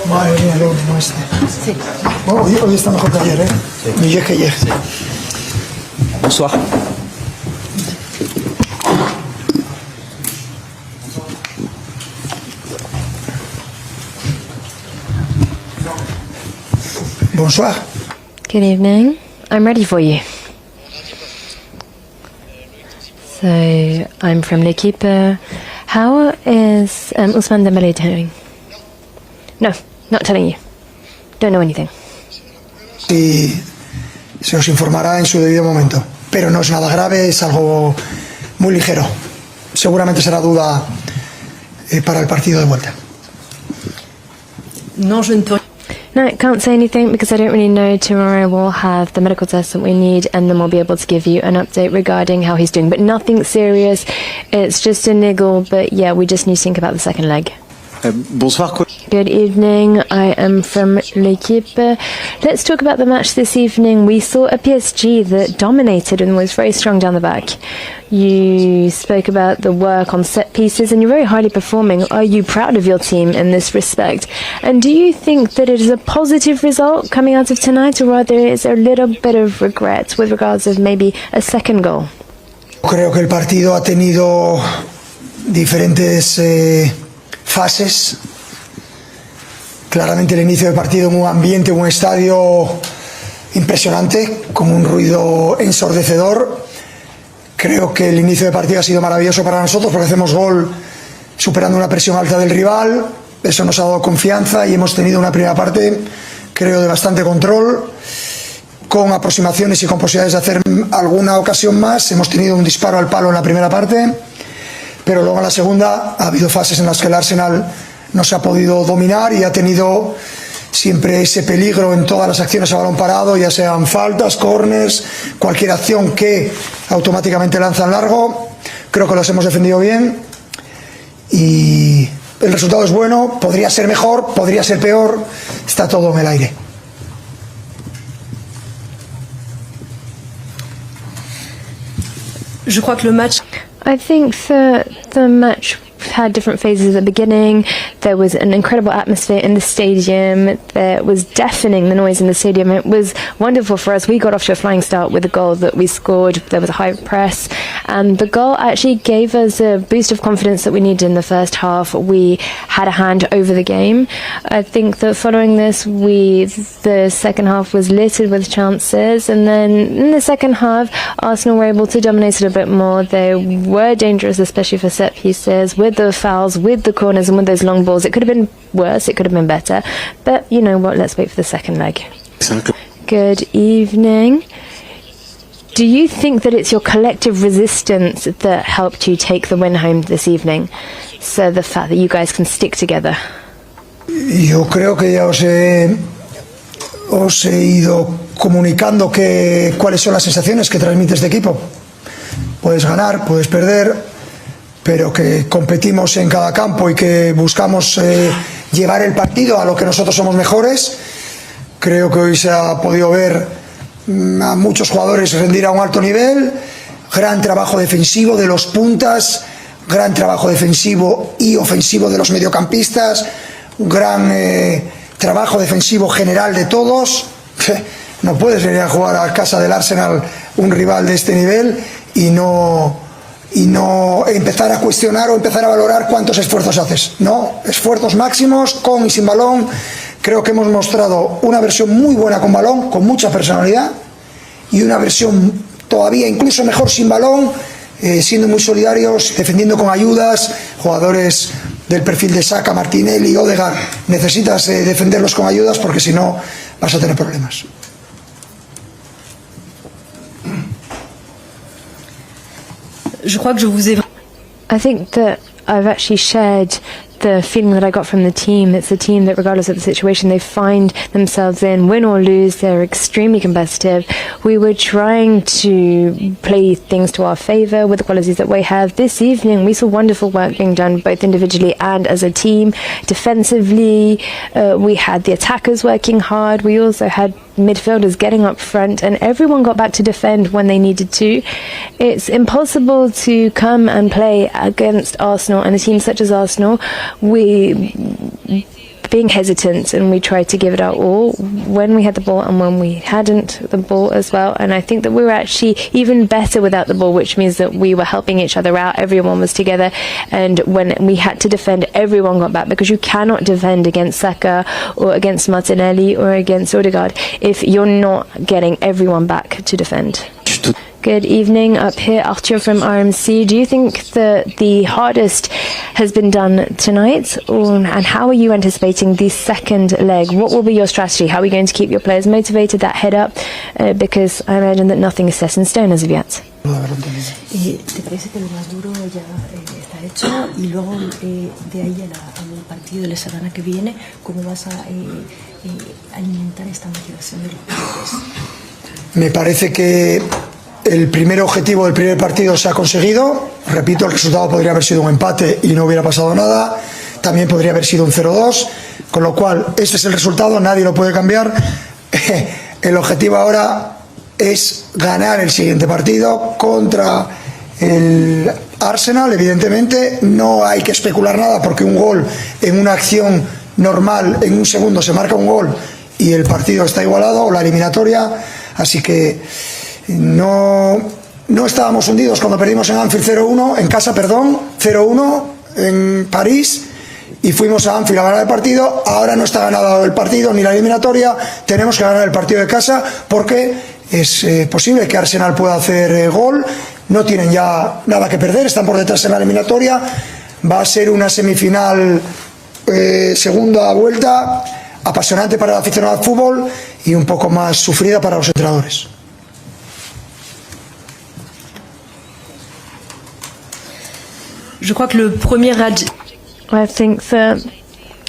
Madre mía, lo último este. Sí. Bueno, hoy está mejor que ayer, ¿eh? Sí. Que ayer. Sí. Bonsoir. Bonsoir. Good evening. I'm ready for you. So, I'm from L'Equipe. How is Ousmane Dembélé doing? No, not telling you. Don't know anything. Y se os informará en su debido momento. Pero no es nada grave, es algo muy ligero. Seguramente será duda para el partido de vuelta. No, I can't say anything because I don't really know. Tomorrow we'll have the medical test that we need and then we'll be able to give you an update regarding how he's doing. But nothing serious. It's just a niggle, but yeah, we just need to think about the second leg. Bonsoir. Good evening. I am from L'Equipe. Let's talk about the match this evening. We saw a PSG that dominated and was very strong down the back. You spoke about the work on set pieces and you're very highly performing. Are you proud of your team in this respect? And do you think that it is a positive result coming out of tonight, or rather is there a little bit of regret with regards of maybe a second goal? Creo que el partido ha tenido diferentes fases. Claramente el inicio del partido en un ambiente, un estadio impresionante, con un ruido ensordecedor. Creo que el inicio del partido ha sido maravilloso para nosotros porque hacemos gol superando una presión alta del rival. Eso nos ha dado confianza y hemos tenido una primera parte, creo, de bastante control, con aproximaciones y con posibilidades de hacer alguna ocasión más. Hemos tenido un disparo al palo en la primera parte, pero luego en la segunda ha habido fases en las que el Arsenal no se ha podido dominar y ha tenido siempre ese peligro en todas las acciones a balón parado, ya sean faltas, corners, cualquier acción que automáticamente lanzan largo. Creo que los hemos defendido bien y el resultado es bueno. Podría ser mejor, podría ser peor, está todo en el aire. I think the match had different phases at the beginning. There was an incredible atmosphere in the stadium. There was deafening the noise in the stadium. It was wonderful for us. We got off to a flying start with the goal that we scored. There was a high press, and the goal actually gave us a boost of confidence that we needed in the first half. We had a hand over the game. I think that following this, the second half was littered with chances, and then in the second half, Arsenal were able to dominate it a bit more. They were dangerous, especially for set pieces, with the fouls, with the corners and with those long balls. It could have been worse, it could have been better, but you know what, let's wait for the second leg. Good evening. Do you think that it's your collective resistance that helped you take the win home this evening? So the fact that you guys can stick together? Yo creo que ya os he ido comunicando cuáles son las sensaciones que transmite este equipo. Puedes ganar, puedes perder, pero que competimos en cada campo y que buscamos llevar el partido a lo que nosotros somos mejores. Creo que hoy se ha podido ver a muchos jugadores rendir a un alto nivel, gran trabajo defensivo de los puntas, gran trabajo defensivo y ofensivo de los mediocampistas, un gran trabajo defensivo general de todos. No puedes venir a jugar a casa del Arsenal, un rival de este nivel, y no empezar a cuestionar o empezar a valorar cuántos esfuerzos haces. No, esfuerzos máximos, con y sin balón. Creo que hemos mostrado una versión muy buena con balón, con mucha personalidad, y una versión todavía incluso mejor sin balón, siendo muy solidarios, defendiendo con ayudas. Jugadores del perfil de Saka, Martinelli, Odegaard, necesitas defenderlos con ayudas porque si no vas a tener problemas. I think that I've actually shared the feeling that I got from the team. It's a team that, regardless of the situation they find themselves in, win or lose, they're extremely competitive. We were trying to play things to our favour with the qualities that we have. This evening we saw wonderful work being done both individually and as a team. Defensively, we had the attackers working hard. We also had midfielders getting up front, and everyone got back to defend when they needed to. It's impossible to come and play against Arsenal and a team such as Arsenal. Being hesitant, and we tried to give it our all when we had the ball and when we hadn't the ball as well. And I think that we were actually even better without the ball, which means that we were helping each other out. Everyone was together, and when we had to defend, everyone got back, because you cannot defend against Saka or against Martinelli or against Odegaard if you're not getting everyone back to defend. Good evening. Up here, Arthur from RMC. Do you think that the hardest has been done tonight? And how are you anticipating the second leg? What will be your strategy? How are you going to keep your players motivated, that head up? Because I imagine that nothing is set in stone as of yet. ¿Te parece que lo más duro ya está hecho? Y luego de ahí al partido de la semana que viene, ¿cómo vas a alimentar esta motivación de los jugadores? Me parece que el primer objetivo del primer partido se ha conseguido. Repito, el resultado podría haber sido un empate y no hubiera pasado nada. También podría haber sido un 0-2. Con lo cual, este es el resultado, nadie lo puede cambiar. El objetivo ahora es ganar el siguiente partido contra el Arsenal. Evidentemente, no hay que especular nada, porque un gol en una acción normal, en un segundo se marca un gol y el partido está igualado, o la eliminatoria. Así que no estábamos hundidos cuando perdimos en Anfield 0-1, en casa, perdón, 0-1 en París, y fuimos a Anfield a ganar el partido. Ahora no está ganado el partido ni la eliminatoria, tenemos que ganar el partido de casa, porque es posible que Arsenal pueda hacer gol. No tienen ya nada que perder, están por detrás en la eliminatoria. Va a ser una semifinal, segunda vuelta, apasionante para el aficionado al fútbol y un poco más sufrida para los entrenadores. Je crois que le premier I think that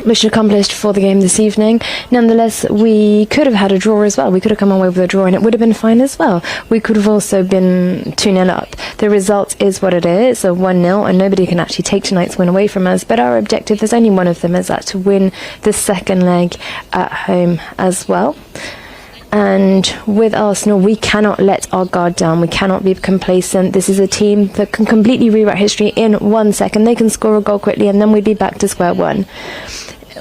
mission accomplished for the game this evening. Nonetheless, we could have had a draw as well. We could have come away with a draw and it would have been fine as well. We could have also been 2-0 up. The result is what it is, a 1-0, and nobody can actually take tonight's win away from us. But our objective, there's only one of them, is that to win the second leg at home as well. And with Arsenal, we cannot let our guard down. We cannot be complacent. This is a team that can completely rewrite history in 1 second. They can score a goal quickly and then we'd be back to square one.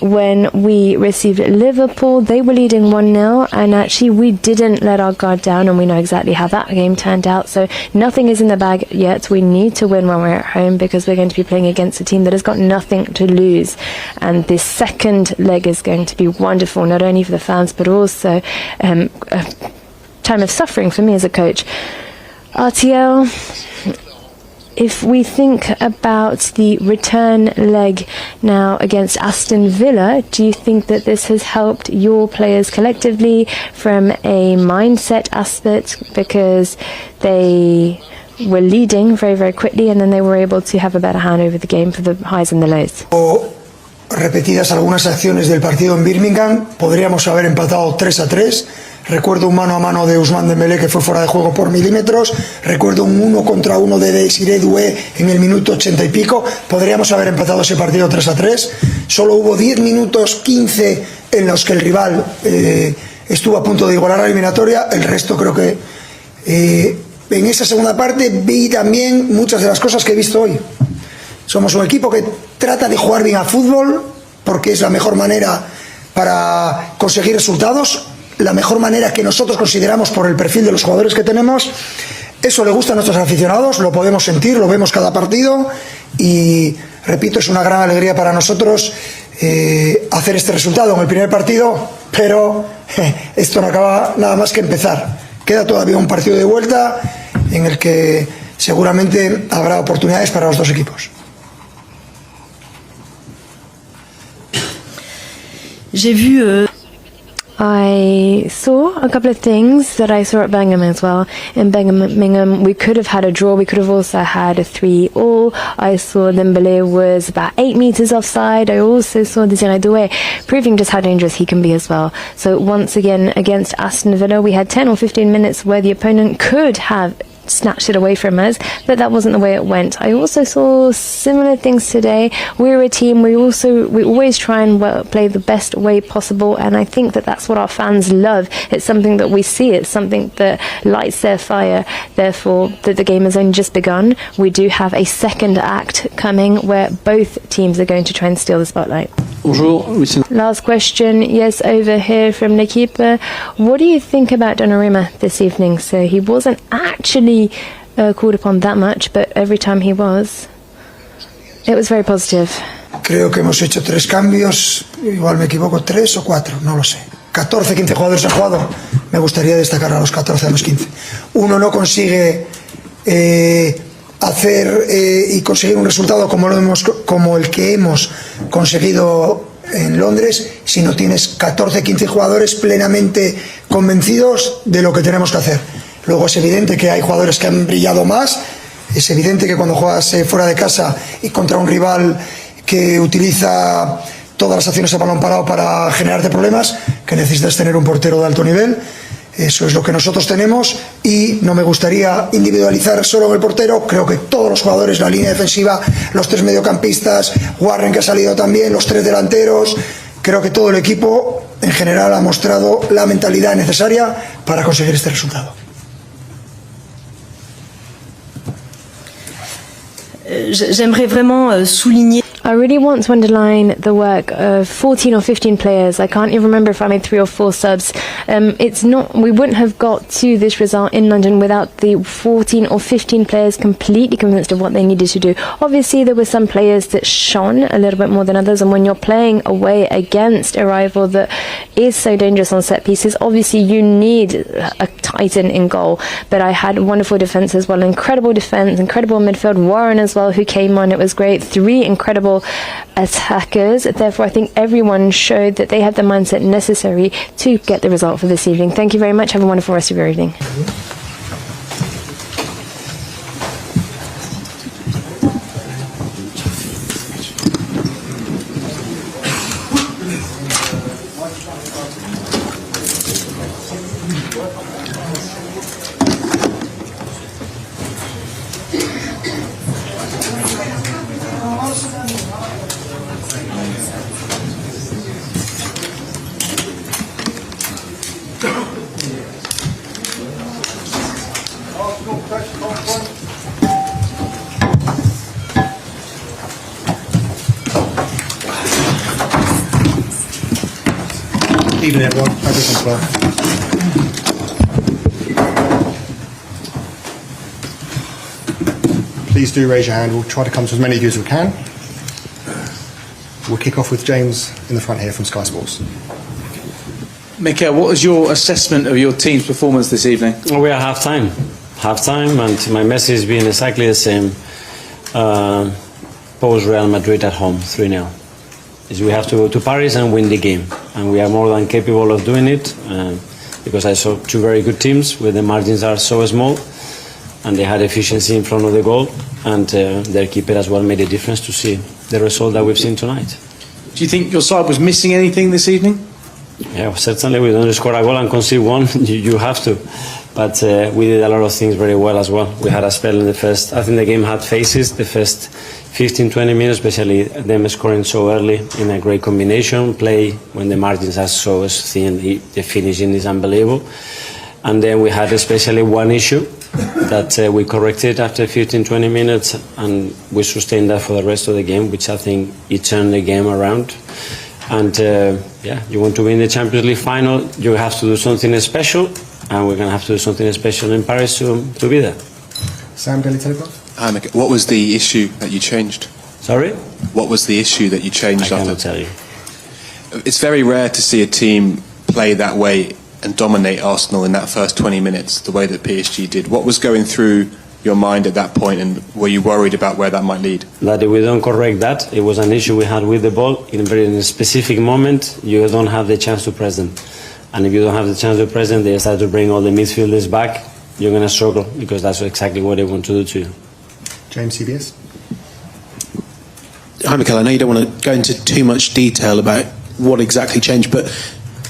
When we received Liverpool, they were leading 1-0, and actually we didn't let our guard down, and we know exactly how that game turned out. So nothing is in the bag yet. We need to win when we're at home, because we're going to be playing against a team that has got nothing to lose. And this second leg is going to be wonderful, not only for the fans, but also a time of suffering for me as a coach. RTL, if we think about the return leg now against Aston Villa, do you think that this has helped your players collectively from a mindset aspect, because they were leading very, very quickly and then they were able to have a better hand over the game for the highs and the lows? Repetidas algunas acciones del partido en Birmingham, podríamos haber empatado 3-3. Recuerdo un mano a mano de Ousmane Dembélé que fue fuera de juego por milímetros. Recuerdo un 1 contra 1 de Désiré Doué en el minuto 80 y pico. Podríamos haber empatado ese partido 3-3. Solo hubo 10 minutos 15 en los que el rival estuvo a punto de igualar la eliminatoria. El resto creo que en esa segunda parte vi también muchas de las cosas que he visto hoy. Somos un equipo que trata de jugar bien a fútbol, porque es la mejor manera para conseguir resultados, la mejor manera que nosotros consideramos por el perfil de los jugadores que tenemos. Eso le gusta a nuestros aficionados, lo podemos sentir, lo vemos cada partido, y repito, es una gran alegría para nosotros hacer este resultado en el primer partido, pero esto no acaba nada más que empezar. Queda todavía un partido de vuelta en el que seguramente habrá oportunidades para los dos equipos. I saw a couple of things that I saw at Birmingham as well. In Birmingham, we could have had a draw. We could have also had a 3-3. I saw Dembélé was about 8 meters offside. I also saw Désiré Doué proving just how dangerous he can be as well. So once again, against Aston Villa, we had 10 or 15 minutes where the opponent could have snatched it away from us, but that wasn't the way it went. I also saw similar things today. We're a team, we always try and play the best way possible, and I think that that's what our fans love. It's something that we see, it's something that lights their fire. Therefore, that the game has only just begun. We do have a second act coming where both teams are going to try and steal the spotlight. Bonjour. Last question, yes, over here from L'Equipe. What do you think about Donnarumma this evening? So he wasn't actually called upon that much, but every time he was, it was very positive. Creo que hemos hecho 3 cambios, igual me equivoco, 3 o 4, no lo sé. 14, 15 jugadores han jugado, me gustaría destacar a los 14, a los 15. Uno no consigue hacer y conseguir un resultado como el que hemos conseguido en Londres si no tienes 14, 15 jugadores plenamente convencidos de lo que tenemos que hacer. Luego es evidente que hay jugadores que han brillado más, es evidente que cuando juegas fuera de casa y contra un rival que utiliza todas las acciones a balón parado para generarte problemas, que necesitas tener un portero de alto nivel. Eso es lo que nosotros tenemos y no me gustaría individualizar solo en el portero. Creo que todos los jugadores, la línea defensiva, los 3 mediocampistas, Warren que ha salido también, los 3 delanteros, creo que todo el equipo en general ha mostrado la mentalidad necesaria para conseguir este resultado. J'aimerais vraiment souligner. I really want to underline the work of 14 or 15 players. I can't even remember if I made 3 or 4 subs. We wouldn't have got to this result in London without the 14 or 15 players completely convinced of what they needed to do. Obviously, there were some players that shone a little bit more than others, and when you're playing away against a rival that is so dangerous on set pieces, obviously you need a titan in goal. But I had wonderful defence as well, incredible defence, incredible midfield. Warren as well, who came on, it was great. 3 incredible attackers. Therefore, I think everyone showed that they had the mindset necessary to get the result for this evening. Thank you very much. Have a wonderful rest of your evening. Evening, everyone. Hope everyone's well. Please do raise your hand. We'll try to come to as many of you as we can. We'll kick off with James in the front here from Sky Sports. Mikel, what was your assessment of your team's performance this evening? Well, we are half-time, and my message has been exactly the same. Post Real Madrid at home, 3-0. Is we have to go to Paris and win the game, and we are more than capable of doing it because I saw 2 very good teams where the margins are so small, and they had efficiency in front of the goal, and their keeper as well made a difference to see the result that we've seen tonight. Do you think your side was missing anything this evening? Yeah, certainly we don't score a goal and concede one. You have to, but we did a lot of things very well as well. We had a spell in the first. I think the game had phases. The first 15-20 minutes, especially them scoring so early in a great combination play when the margins are so thin. The finishing is unbelievable. And then we had especially one issue that we corrected after 15-20 minutes, and we sustained that for the rest of the game, which I think it turned the game around. And you want to win the Champions League final, you have to do something special, and we're going to have to do something special in Paris to be there. Sam, Daily Telegraph. Hi, Mikel. What was the issue that you changed? Sorry? What was the issue that you changed? I cannot tell you. It's very rare to see a team play that way and dominate Arsenal in that first 20 minutes, the way that PSG did. What was going through your mind at that point, and were you worried about where that might lead? That if we don't correct that, it was an issue we had with the ball. In a specific moment, you don't have the chance to press them. And if you don't have the chance to press them, they start to bring all the midfielders back. You're going to struggle, because that's exactly what they want to do to you. James, CBS. Hi, Mikel. I know you don't want to go into too much detail about what exactly changed, but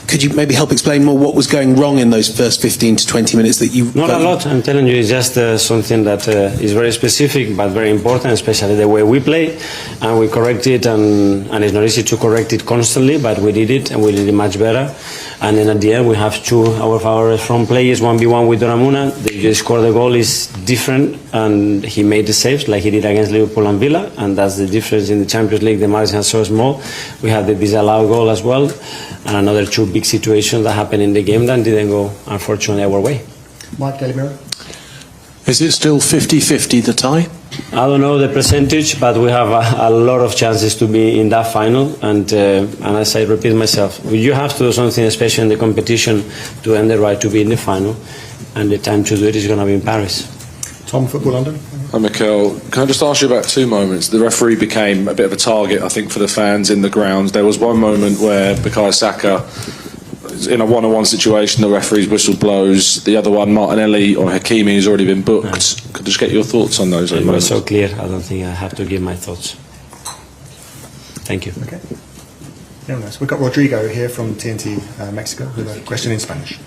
could could you maybe help explain more what was going wrong in those first 15 to 20 minutes that you... Not a lot, I'm telling you, it's just something that is very specific but very important, especially the way we play, and we correct it, and it's not easy to correct it constantly, but we did it, and we did it much better. And then at the end we have two of our front players 1v1 with Donnarumma. They scored the goal is different, and he made the saves like he did against Liverpool and Villa, and that's the difference in the Champions League. The margin is so small. We had the disallowed goal as well, and another two big situations that happened in the game that didn't go, unfortunately, our way. Mike Galimiro. Is it still 50-50 the tie? I don't know the percentage, but we have a lot of chances to be in that final, and as I repeat myself, you have to do something special in the competition to earn the right to be in the final, and the time to do it is going to be in Paris. Tom, Football London. Hi, Mikel. Can I just ask you about two moments? The referee became a bit of a target, I think, for the fans in the grounds. There was one moment where Bukayo Saka, in a one-on-one situation, the referee's whistle blows. The other one, Martinelli or Hakimi, who's already been booked. Could I just get your thoughts on those? It was so clear. I don't think I have to give my thoughts. Thank you. Okay. Very nice. We've got Rodrigo here from TNT Mexico with a question in Spanish.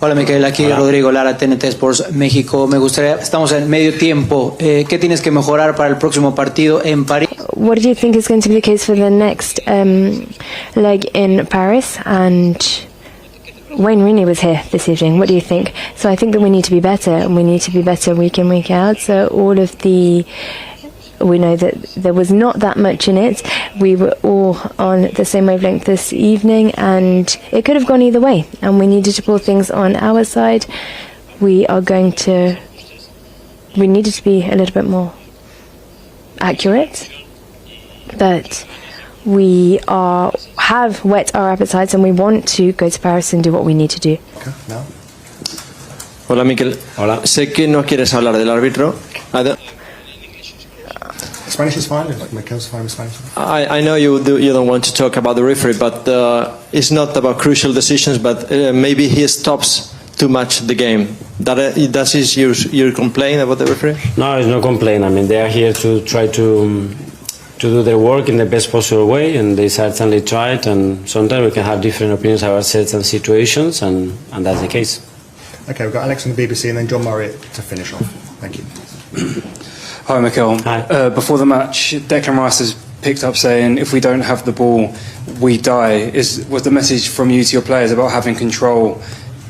Hola Mikel, aquí Rodrigo Lara, TNT Sports México. Me gustaría, estamos en medio tiempo. ¿Qué tienes que mejorar para el próximo partido en París? What do you think is going to be the case for the next leg in Paris? And Wayne Rooney was here this evening. What do you think? So I think that we need to be better, and we need to be better week in, week out. So we know that there was not that much in it. We were all on the same wavelength this evening, and it could have gone either way, and we needed to pull things on our side. We needed to be a little bit more accurate, but we have whet our appetites, and we want to go to Paris and do what we need to do. Okay, now. Hola Mikel. Hola. Sé que no quieres hablar del árbitro. Spanish is fine, like Mikel's fine with Spanish. I know you don't want to talk about the referee, but it's not about crucial decisions, but maybe he stops too much the game. That is your complaint about the referee? No, it's no complaint. I mean, they are here to try to do their work in the best possible way, and they certainly tried, and sometimes we can have different opinions about certain situations, and that's the case. Okay, we've got Alex from the BBC and then John Murray to finish off. Thank you. Hi Mikel. Hi. Before the match, Declan Rice has picked up saying, if we don't have the ball, we die. Was the message from you to your players about having control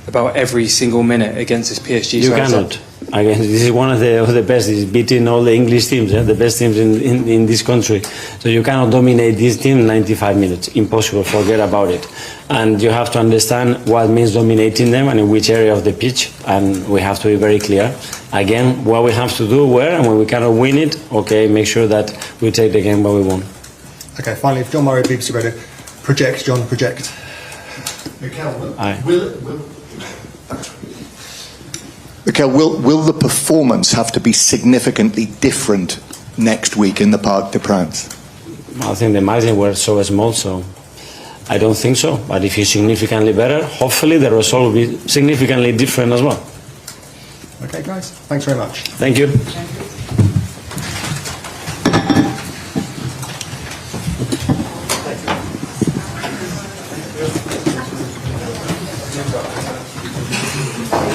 about every single minute against this PSG? You cannot. Again, this is one of the best. It's beating all the English teams, the best teams in this country. So you cannot dominate this team 95 minutes. Impossible. Forget about it. And you have to understand what means dominating them and in which area of the pitch. And we have to be very clear. Again, what we have to do, where, and when we cannot win it, okay, make sure that we take the game where we won. Okay, finally, if John Murray, BBC Radio, project, John, project. Mikel, will the performance have to be significantly different next week in the Parc des Princes? I think the margin were so small, so I don't think so. But if it's significantly better, hopefully the result will be significantly different as well. Okay, guys, thanks very much. Thank you.